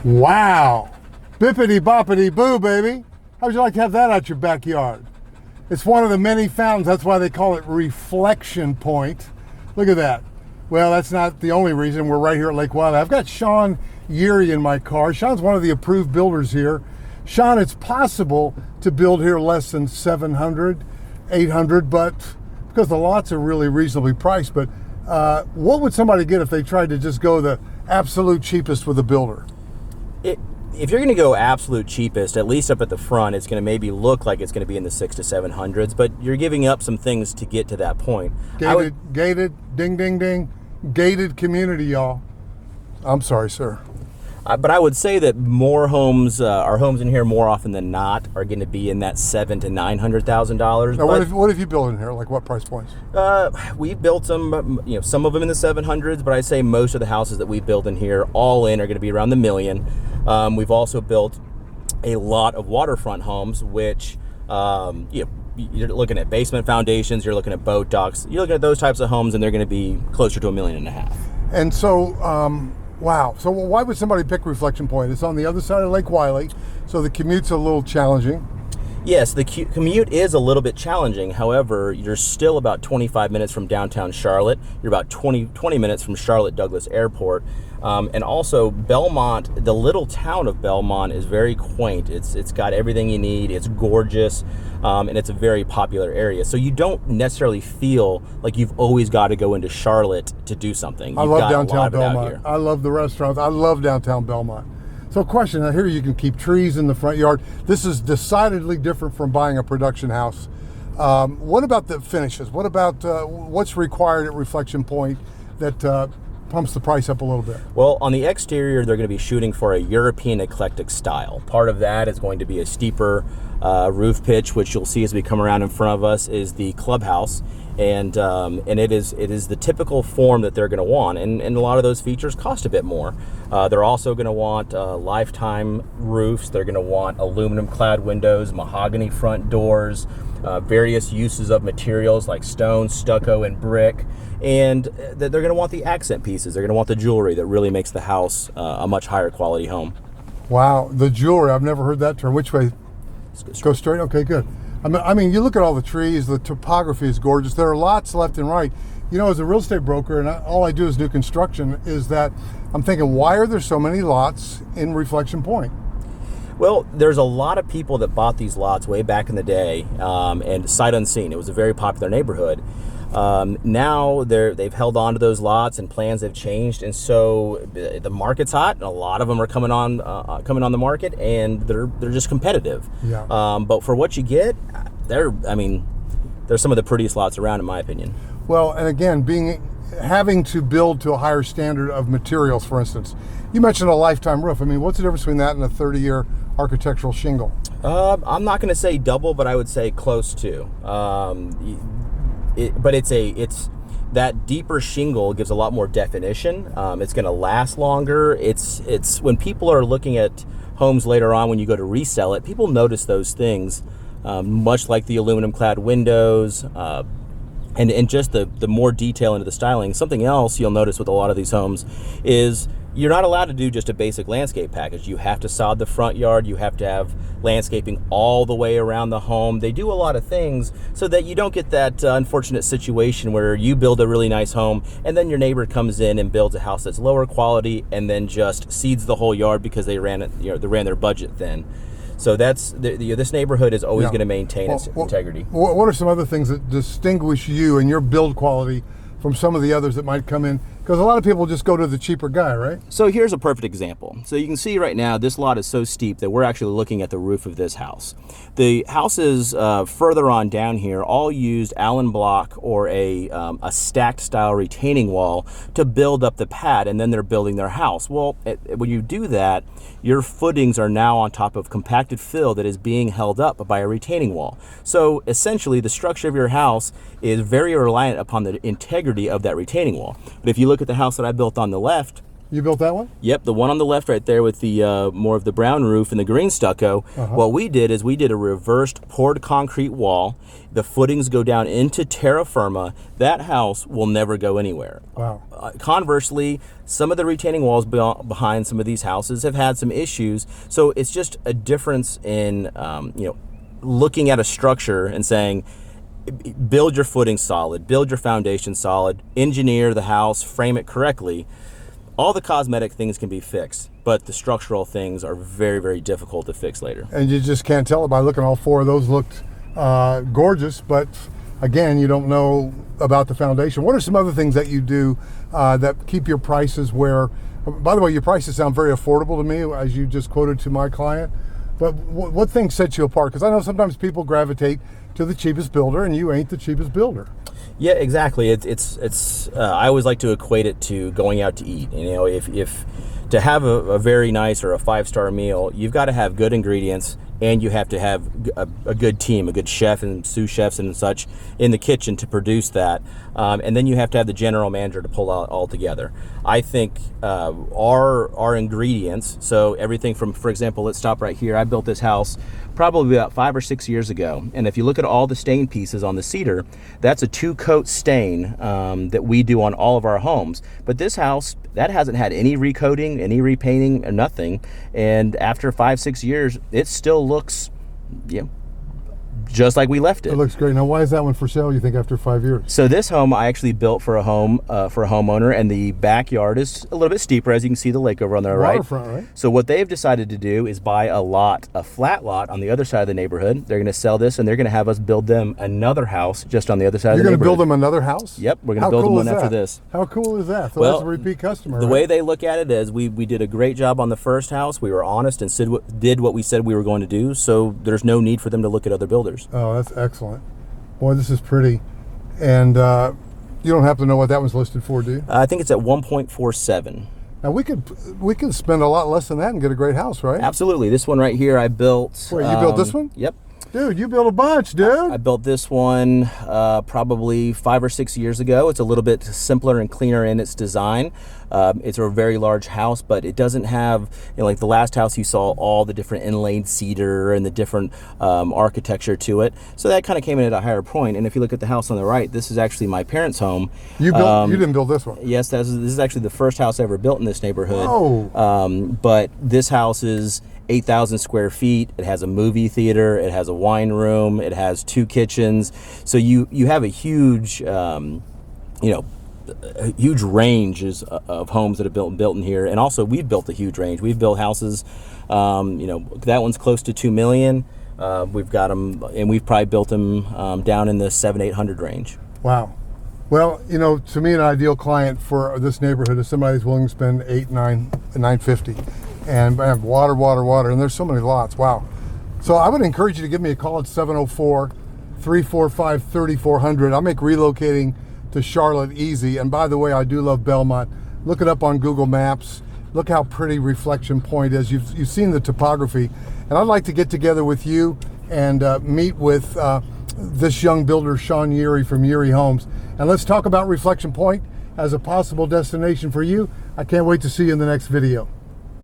Wow. Bippity boppity boo, baby. How would you like to have that out your backyard? It's one of the many fountains. That's why they call it Reflection Point. Look at that. Well, that's not the only reason. We're right here at Lake Wiley. I've got Sean Yeary in my car. Sean's one of the approved builders here. Sean, it's possible to build here less than 700, 800, but because the lots are really reasonably priced. But what would somebody get if they tried to just go the absolute cheapest with a builder? If you're going to go absolute cheapest, at least up at the front, it's going to maybe look like it's going to be in the 600s to 700s, but you're giving up some things to get to that point. Gated, ding, ding, ding, gated community, y'all. I'm sorry, sir. But I would say that more homes, our homes in here more often than not, are going to be in that $700,000 to $900,000. Now, what have you built in here? Like what price points? We've built some, some of them in the 700s, but I'd say most of the houses that we build in here, all in, are going to be around the $1 million. We've also built a lot of waterfront homes, which you're looking at basement foundations, you're looking at boat docks, you're looking at those types of homes, and they're going to be closer to $1.5 million. And so, wow. So why would somebody pick Reflection Point? It's on the other side of Lake Wiley, so the commute's a little challenging. Yes, the commute is a little bit challenging. However, you're still about 25 minutes from downtown Charlotte. You're about 20 minutes from Charlotte Douglas Airport. And also Belmont, the little town of Belmont, is very quaint. It's got everything you need. It's gorgeous, and it's a very popular area. So you don't necessarily feel like you've always got to go into Charlotte to do something. I love downtown Belmont. I love the restaurants. I love downtown Belmont. So question, I hear you can keep trees in the front yard. This is decidedly different from buying a production house. What about the finishes? What about what's required at Reflection Point that pumps the price up a little bit? Well, on the exterior, they're going to be shooting for a European eclectic style. Part of that is going to be a steeper roof pitch, which you'll see as we come around in front of us is the clubhouse. And it is the typical form that they're going to want, and a lot of those features cost a bit more. They're also going to want lifetime roofs. They're going to want aluminum clad windows, mahogany front doors, various uses of materials like stone, stucco, and brick. And they're going to want the accent pieces. They're going to want the jewelry that really makes the house a much higher quality home. Wow, the jewelry, I've never heard that term. Which way? Go straight? Okay, good. I mean, you look at all the trees, the topography is gorgeous. There are lots left and right. You know, as a real estate broker, and all I do is new construction, is that I'm thinking, why are there so many lots in Reflection Point? Well, there's a lot of people that bought these lots way back in the day, and sight unseen. It was a very popular neighborhood. Now they've held on to those lots, and plans have changed, and so the market's hot, and a lot of them are coming on the market, and they're just competitive. Yeah. But for what you get, they're some of the prettiest lots around, in my opinion. Well, and again, having to build to a higher standard of materials, for instance, you mentioned a lifetime roof. I mean, what's the difference between that and a 30-year architectural shingle? I'm not going to say double, but I would say close to. But it's that deeper shingle gives a lot more definition. It's going to last longer. It's when people are looking at homes later on, when you go to resell it, people notice those things, much like the aluminum clad windows, and just the more detail into the styling. Something else you'll notice with a lot of these homes is you're not allowed to do just a basic landscape package. You have to sod the front yard. You have to have landscaping all the way around the home. They do a lot of things so that you don't get that unfortunate situation where you build a really nice home and then your neighbor comes in and builds a house that's lower quality and then just seeds the whole yard because they ran their budget thin. So this neighborhood is always going to maintain its integrity. What are some other things that distinguish you and your build quality from some of the others that might come in? Because a lot of people just go to the cheaper guy, right? So here's a perfect example. So you can see right now, this lot is so steep that we're actually looking at the roof of this house. The houses further on down here all used Allen block or a stacked style retaining wall to build up the pad, and then they're building their house. Well, when you do that, your footings are now on top of compacted fill that is being held up by a retaining wall. So essentially, the structure of your house is very reliant upon the integrity of that retaining wall. But if you look at the house that I built on the left, You built that one? Yep, the one on the left right there with the more of the brown roof and the green stucco. What we did is we did a reversed poured concrete wall. The footings go down into terra firma. That house will never go anywhere. Wow. Conversely, some of the retaining walls behind some of these houses have had some issues. So it's just a difference in looking at a structure and saying, build your footing solid, build your foundation solid, engineer the house, frame it correctly. All the cosmetic things can be fixed, but the structural things are very, very difficult to fix later. And you just can't tell it by looking. All four of those looked gorgeous, but again, you don't know about the foundation. What are some other things that you do that keep your prices where, by the way, your prices sound very affordable to me, as you just quoted to my client, but what things set you apart? Because I know sometimes people gravitate to the cheapest builder, and you ain't the cheapest builder. Yeah, exactly. It's I always like to equate it to going out to eat. If to have a very nice or a 5-star meal, you've got to have good ingredients, and you have to have a good team, a good chef and sous chefs and such in the kitchen to produce that. And then you have to have the general manager to pull out all together. I think our ingredients, so everything from, for example, let's stop right here. I built this house probably about 5 or 6 years ago. And if you look at all the stain pieces on the cedar, that's a 2-coat stain that we do on all of our homes. But this house, that hasn't had any recoating, any repainting, or nothing. And after 5-6 years, it still looks, just like we left it. It looks great. Now, why is that one for sale, you think, after 5 years? So this home I actually built for a homeowner, and the backyard is a little bit steeper, as you can see the lake over on the right. Waterfront, right? So what they've decided to do is buy a flat lot on the other side of the neighborhood. They're going to sell this, and they're going to have us build them another house just on the other side of the neighborhood. You're going to build them another house? Yep, we're going to build them one after this. How cool is that? So well, that's a repeat customer, The right? way they look at it is we did a great job on the first house. We were honest and did what we said we were going to do, so there's no need for them to look at other builders. Oh, that's excellent. Boy, this is pretty. And you don't happen to know what that one's listed for, do you? I think it's at 1.47. Now, we could spend a lot less than that and get a great house, right? Absolutely. This one right here I built. Wait, you built this one? Yep. Dude, you built a bunch, dude. I built this one probably 5 or 6 years ago. It's a little bit simpler and cleaner in its design. It's a very large house, but it doesn't have, like the last house you saw, all the different inlaid cedar and the different architecture to it. So that kind of came in at a higher point. And if you look at the house on the right, this is actually my parents' home. You didn't build this one? Yes, this is actually the first house I ever built in this neighborhood. Oh. But this house is 8,000 square feet. It has a movie theater. It has a wine room. It has 2 kitchens. So you have a huge, huge ranges of homes that have built in here. And also we've built a huge range. We've built houses, that one's close to 2 million. We've got them, and we've probably built them down in the 700-800 range. Wow. Well, to me, an ideal client for this neighborhood is somebody who's willing to spend $950 and have water, and there's so many lots. Wow. So I would encourage you to give me a call at 704-345-3400. I'll make relocating to Charlotte easy. And by the way, I do love Belmont. Look it up on Google Maps. Look how pretty Reflection Point is. You've seen the topography. And I'd like to get together with you and meet with this young builder, Sean Yeary from Yeary Homes. And let's talk about Reflection Point as a possible destination for you. I can't wait to see you in the next video.